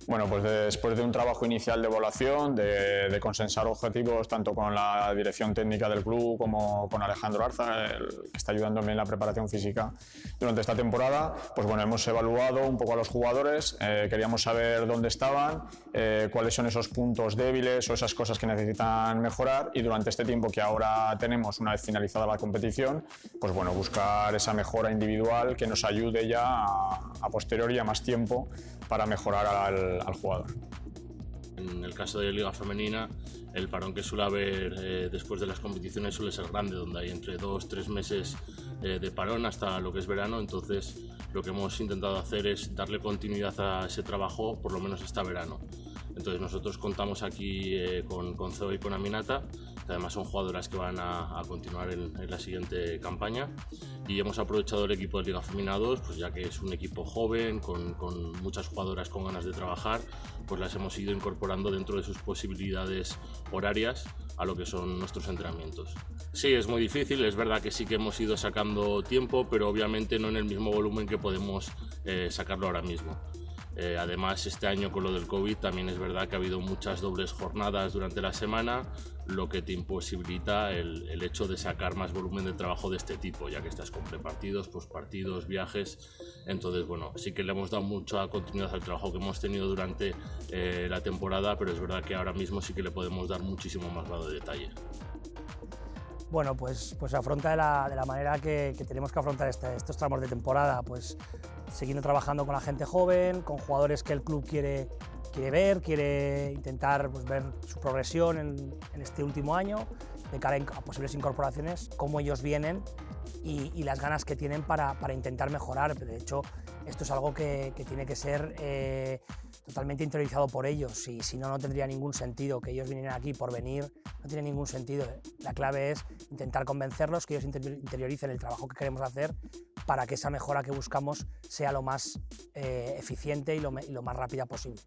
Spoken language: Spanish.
Bueno, pues después de un trabajo inicial de evaluación, de consensar objetivos tanto con la dirección técnica del club como con Alejandro Arza, el que está ayudándome en la preparación física durante esta temporada, pues bueno, hemos evaluado un poco a los jugadores, queríamos saber dónde estaban, cuáles son esos puntos débiles o esas cosas que necesitan mejorar, y durante este tiempo que ahora tenemos, una vez finalizada la competición, pues bueno, buscar esa mejora individual que nos ayude ya a posteriori, a más tiempo, para mejorar al jugador. En el caso de Liga Femenina, el parón que suele haber después de las competiciones suele ser grande, donde hay entre 2-3 meses de parón hasta lo que es verano. Entonces lo que hemos intentado hacer es darle continuidad a ese trabajo por lo menos hasta verano. Entonces nosotros contamos aquí con Zoe y con Aminata, que además son jugadoras que van a continuar en la siguiente campaña, y hemos aprovechado el equipo de Liga Femenina 2, pues ya que es un equipo joven, con muchas jugadoras con ganas de trabajar, pues las hemos ido incorporando dentro de sus posibilidades horarias a lo que son nuestros entrenamientos. Sí, es muy difícil, es verdad que sí que hemos ido sacando tiempo, pero obviamente no en el mismo volumen que podemos sacarlo ahora mismo. Además, este año con lo del COVID también es verdad que ha habido muchas dobles jornadas durante la semana, lo que te imposibilita el hecho de sacar más volumen de trabajo de este tipo, ya que estás con prepartidos, pospartidos, viajes. Entonces, bueno, sí que le hemos dado mucha continuidad al trabajo que hemos tenido durante la temporada, pero es verdad que ahora mismo sí que le podemos dar muchísimo más grado de detalle. Bueno, pues afronta de la manera que tenemos que afrontar estos tramos de temporada, pues siguiendo trabajando con la gente joven, con jugadores que el club quiere ver, quiere intentar pues, ver su progresión en este último año, de cara a posibles incorporaciones, cómo ellos vienen y las ganas que tienen para intentar mejorar. De hecho, esto es algo que tiene que ser totalmente interiorizado por ellos, si no, no tendría ningún sentido que ellos vinieran aquí por venir, no tiene ningún sentido. La clave es intentar convencerlos, que ellos interioricen el trabajo que queremos hacer para que esa mejora que buscamos sea lo más eficiente y lo más rápida posible.